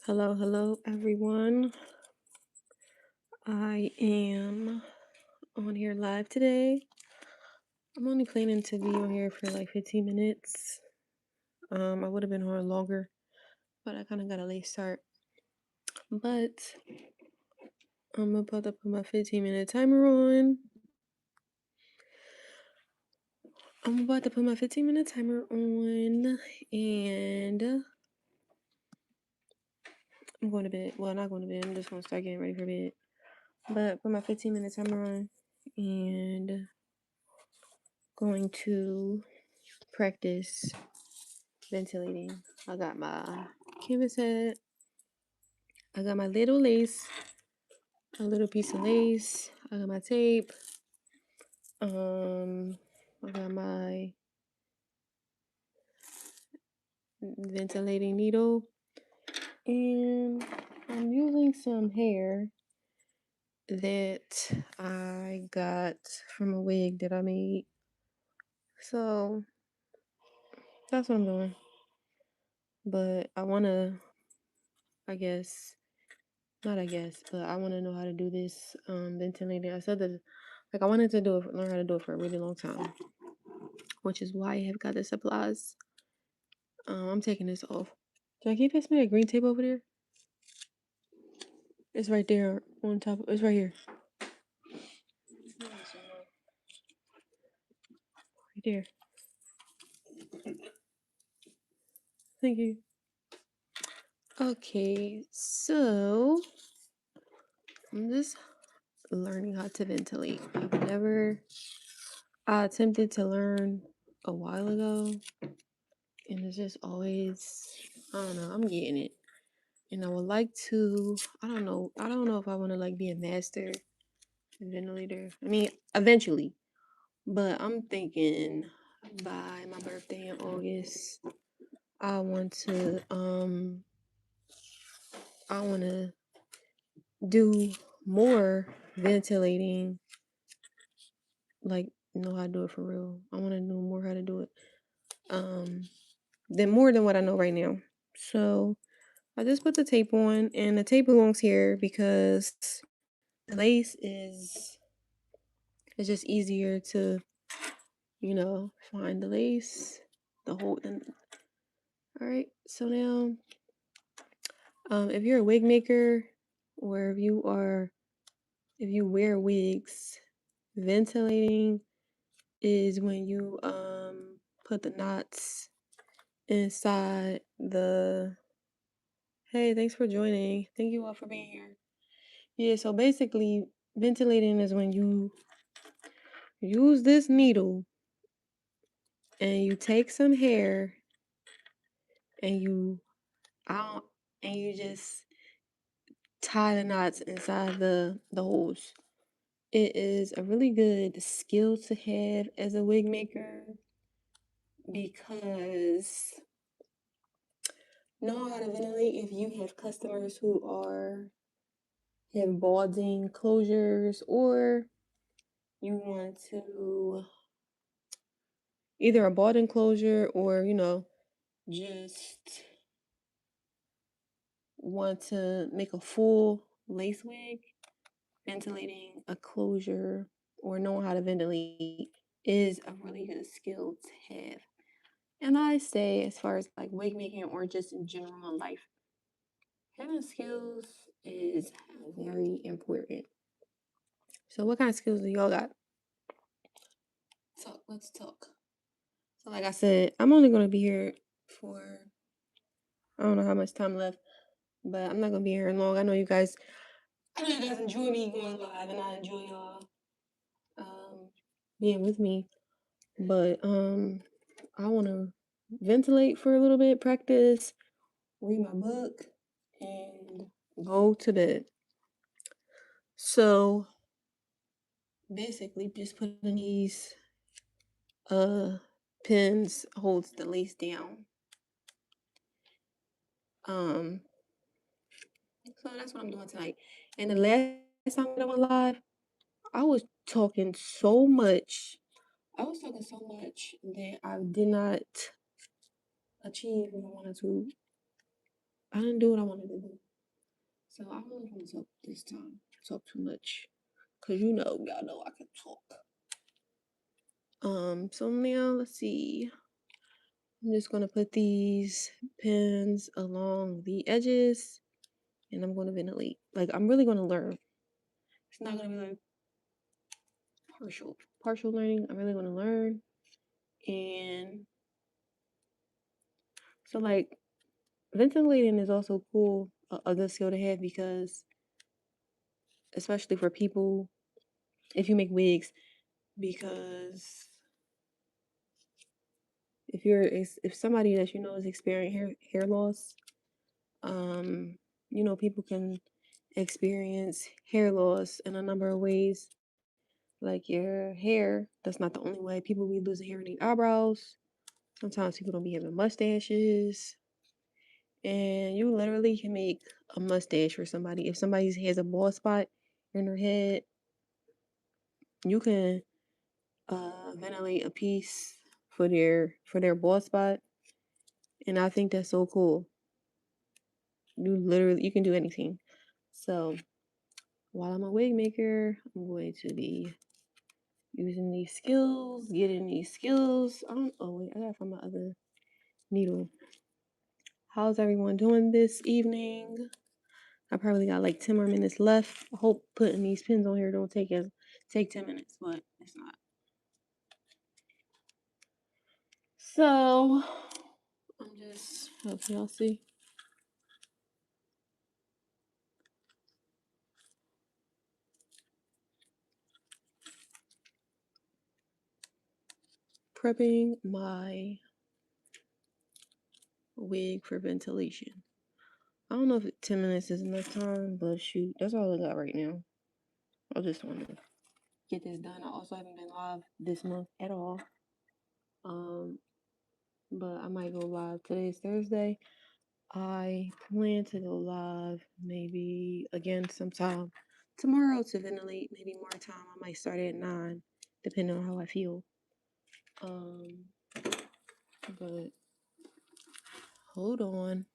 Hello, everyone. I am on here live today. I'm only planning to be on here for like 15 minutes. I would have been on longer, but I kind of got a late start. But I'm about to put my 15-minute timer on. I'm about to put my 15-minute timer on, and I'm going to bed. Well, not going to bed. I'm just going to start getting ready for bed. But put my 15-minute timer on, and going to practice ventilating. I got my canvas head. I got my little lace, a little piece of lace. I got my tape. I got my ventilating needle, and I'm using some hair that I got from a wig that I made. So that's what I'm doing. But I wanna, I guess, not I guess, but I want to know how to do this ventilating. I said that like I wanted to learn how to do it for a really long time, which is why I have got the supplies. I'm taking this off. Can you pass me that green tape over there? It's right there on top. It's right here. Right there. Thank you. Okay, so I'm just learning how to ventilate. I attempted to learn a while ago, and it's just always, I don't know, I'm getting it. And I would like to, I don't know if I want to like be a master ventilator. I mean, eventually, but I'm thinking by my birthday in August, I want to, I want to do more ventilating, like know how to do it for real. I want to know more how to do it, than more than what I know right now. So I just put the tape on, and the tape belongs here because the lace is it's just easier to, find the lace, the whole. All right. So now, if you're a wig maker, or if you wear wigs, ventilating is when you put the knots inside the. Hey, thanks for joining. Thank you all for being here. Yeah. So basically, ventilating is when you use this needle and you take some hair and you out and you just tie the knots inside the holes. It is a really good skill to have as a wig maker because know how to ventilate if you have customers who have balding closures, or you want to either a balding closure, or just want to make a full lace wig. Ventilating a closure or knowing how to ventilate is a really good skill to have. And I say, as far as like wig making or just in general in life, having skills is very important. So, what kind of skills do y'all got? Let's talk. So, like I said, I'm only going to be here for, I don't know how much time left, but I'm not going to be here long. I know you guys enjoy me going live, and I enjoy y'all being with me. But I want to ventilate for a little bit, practice, read my book, and go to bed. So basically, just putting these pins holds the lace down. Um, so that's what I'm doing tonight. And the last time that I went live, I was talking so much. I was talking so much that I did not achieve what I wanted to. I didn't do what I wanted to do. So I'm not gonna talk this time. Talk too much. Cause y'all know I can talk. So now let's see. I'm just gonna put these pins along the edges and I'm gonna ventilate. Like I'm really gonna learn. It's not gonna be like partial learning. I'm really gonna learn. And so like ventilating is also cool, a good skill to have because especially for people if you make wigs, because if somebody that you know is experiencing hair loss, um, people can experience hair loss in a number of ways. Like your hair, that's not the only way. People be losing hair in their eyebrows. Sometimes people don't be having mustaches. And you literally can make a mustache for somebody. If somebody has a bald spot in their head, you can ventilate a piece for their bald spot. And I think that's so cool. You can do anything. So while I'm a wig maker, I'm going to be using these skills, getting these skills. Oh wait, I gotta find my other needle. How's everyone doing this evening? I probably got like 10 more minutes left. I hope putting these pins on here don't take 10 minutes, but it's not. So I'm just hope y'all see. Prepping my wig for ventilation. I don't know if 10 minutes is enough time, but shoot, that's all I got right now. I just want to get this done. I also haven't been live this month at all. But I might go live. Today's Thursday. I plan to go live maybe again sometime tomorrow to ventilate. Maybe more time. I might start at 9, depending on how I feel. But hold on.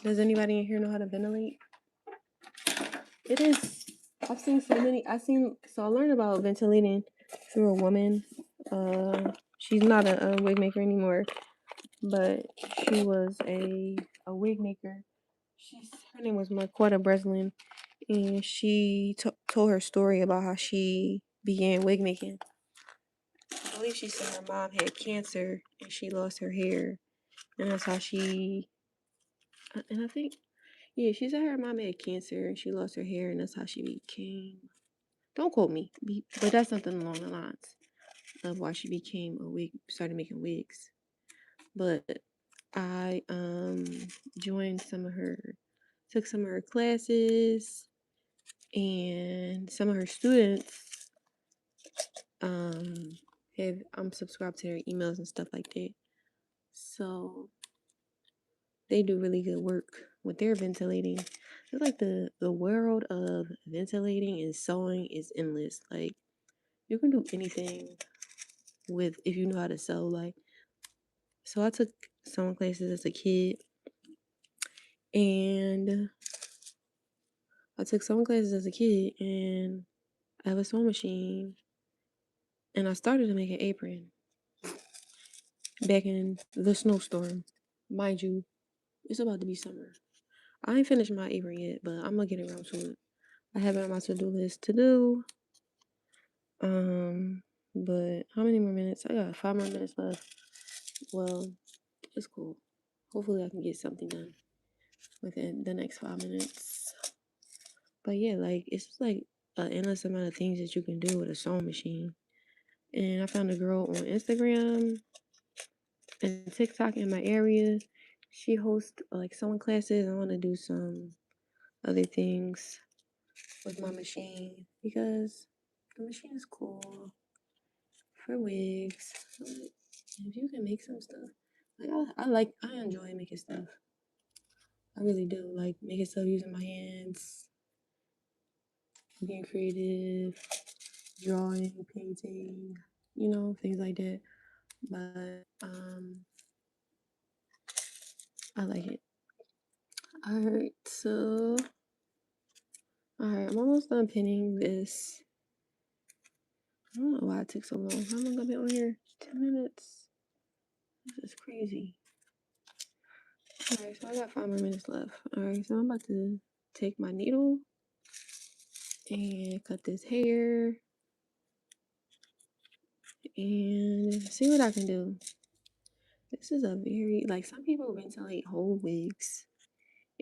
Does anybody in here know how to ventilate? It is. I've seen so many. So I learned about ventilating through a woman. She's not a wig maker anymore, but she was a wig maker. Her name was Marquetta Breslin, and she told her story about how she began wig making. I believe she said her mom had cancer and she lost her hair, and that's how she. And I think, yeah, she said her mom had cancer and she lost her hair, and that's how she became. Don't quote me, but that's something along the lines of why she became a wig, started making wigs. But I joined took some of her classes, and some of her students I'm subscribed to their emails and stuff like that. So they do really good work with their ventilating. It's like the world of ventilating and sewing is endless. Like you can do anything with if you know how to sew. Like so I took sewing classes as a kid, and I have a sewing machine, and I started to make an apron back in the snowstorm. Mind you, it's about to be summer. I ain't finished my apron yet, but I'm gonna get around to it. I have it on my to-do list to do. But how many more minutes? I got 5 more minutes left. Well, it's cool. Hopefully I can get something done within the next 5 minutes. But yeah, like it's just like an endless amount of things that you can do with a sewing machine. And I found a girl on Instagram and TikTok in my area. She hosts like sewing classes. I want to do some other things with my machine because the machine is cool for wigs. If you can make some stuff, like I enjoy making stuff. I really do like making stuff using my hands, being creative, drawing, painting, things like that. But I like it. Alright, so alright, I'm almost done pinning this. I don't know why it took so long. How long have I been on here? 10 minutes. This is crazy. Alright, so I got 5 more minutes left. Alright, so I'm about to take my needle and cut this hair and see what I can do. This is a very, like, some people ventilate whole wigs.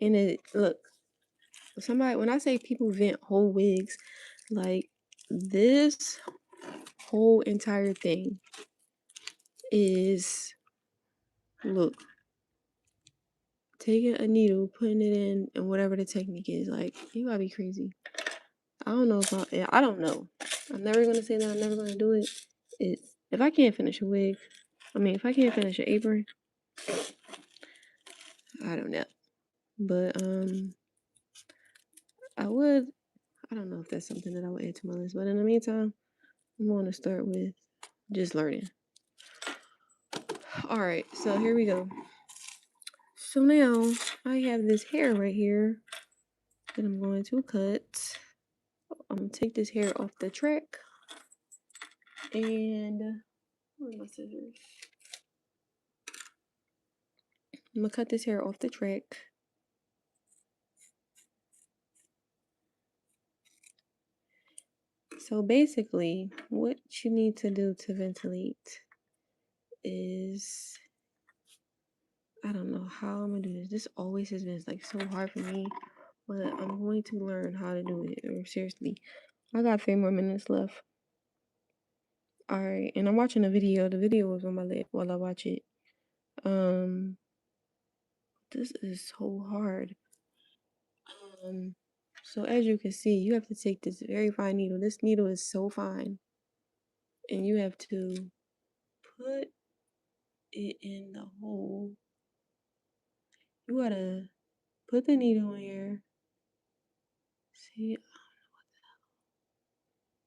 And it, look, somebody, when I say people vent whole wigs, like, this whole entire thing is, look, taking a needle, putting it in, and whatever the technique is, like, you gotta be crazy. I don't know if I don't know. I'm never gonna say that I'm never gonna do it. It's, if I can't finish a wig, if I can't finish an apron, I don't know. But I don't know if that's something that I would add to my list. But in the meantime, I'm going to start with just learning. All right, so here we go. So now I have this hair right here that I'm going to cut. I'm gonna take this hair off the track, and where are my scissors? I'm gonna cut this hair off the track. So basically, what you need to do to ventilate is, I don't know how I'm gonna do this. This always has been like so hard for me, but I'm going to learn how to do it. Or seriously, I got 3 more minutes left. All right, and I'm watching a video. The video was on my lap while I watch it. This is so hard. So as you can see, you have to take this very fine needle. This needle is so fine, and you have to put it in the hole. You gotta put the needle in here. See,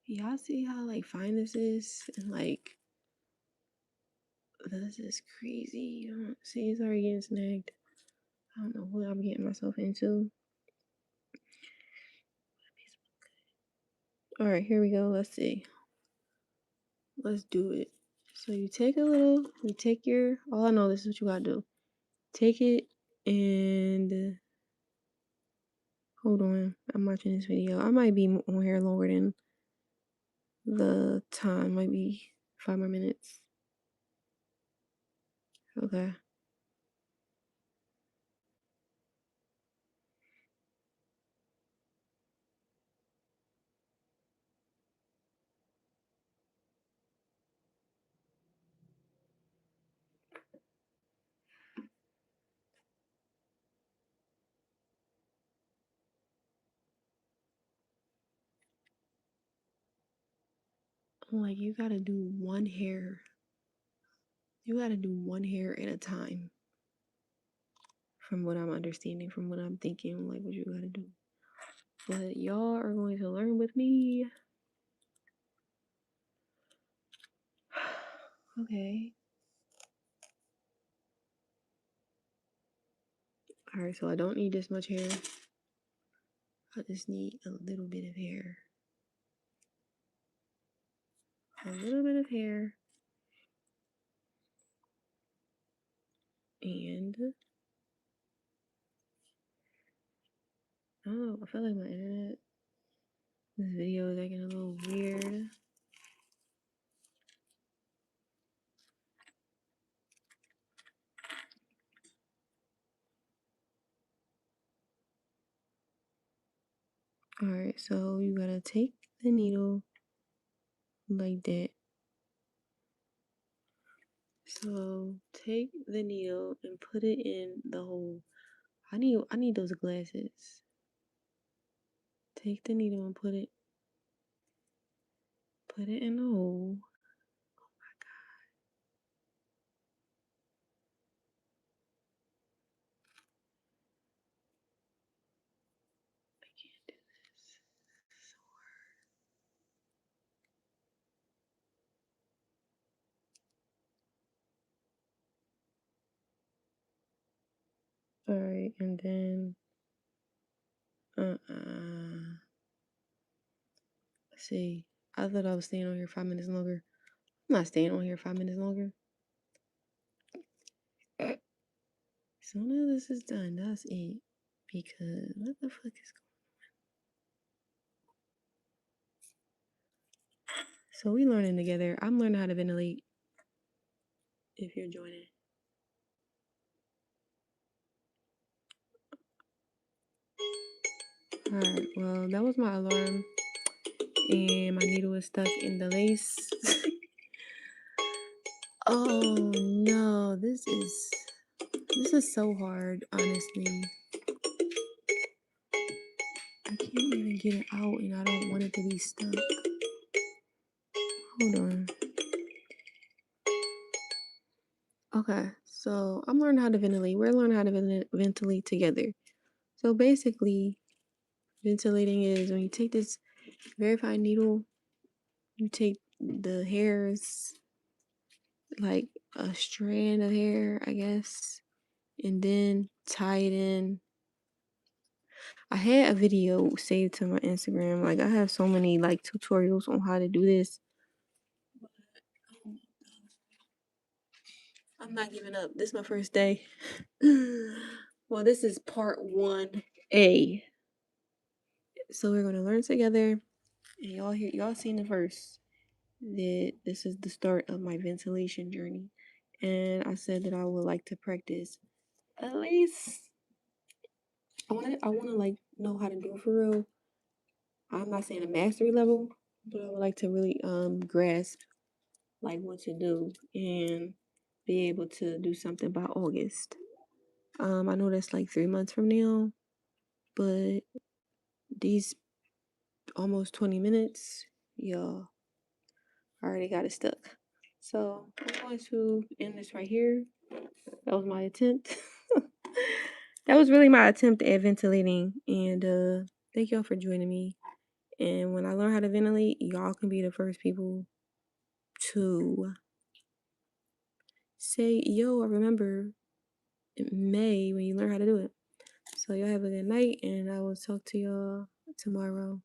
y'all see how like fine this is, and like this is crazy. You don't see, it's already getting snagged. I don't know what I'm getting myself into. All right, here we go. Let's see. Let's do it. So you take your, all I know, this is what you gotta do. Take it and hold on. I'm watching this video. I might be on here longer than the time. Might be 5 more minutes. Okay. I'm like, you gotta do one hair. You gotta do one hair at a time. From what I'm understanding, from what I'm thinking, like what you gotta do. But y'all are going to learn with me. Okay. Alright, so I don't need this much hair. I just need a little bit of hair. A little bit of hair. And I don't know, I feel like my internet, this video is acting a little weird. Alright, so you gotta take the needle like that. So take the needle and put it in the hole. I need those glasses. Take the needle and put it in the hole. Oh my god. I can't do this. This is so hard. All right, and then let's see. I thought I was staying on here 5 minutes longer. I'm not staying on here 5 minutes longer. Soon as this is done, that's it. Because what the fuck is going on? So we learning together. I'm learning how to ventilate if you're joining. Alright, well that was my alarm. And my needle is stuck in the lace. Oh no, this is so hard, honestly. I can't even get it out and I don't want it to be stuck. Hold on. Okay, so I'm learning how to ventilate. We're learning how to ventilate together. So basically, ventilating is when you take this very fine needle, you take the hairs, like a strand of hair, I guess, and then tie it in. I had a video saved to my Instagram. Like I have so many like tutorials on how to do this. I'm not giving up. This is my first day. Well, this is part 1A. So we're gonna learn together. And y'all seen it first. That this is the start of my ventilation journey. And I said that I would like to practice at least I wanna like know how to do it for real. I'm not saying a mastery level, but I would like to really grasp like what to do and be able to do something by August. I know that's like 3 months from now, but these almost 20 minutes, y'all, I already got it stuck. So I'm going to end this right here. That was my attempt. That was really my attempt at ventilating. And thank y'all for joining me. And when I learn how to ventilate, y'all can be the first people to say, yo, I remember in May when you learn how to do it. So y'all have a good night and I will talk to y'all tomorrow.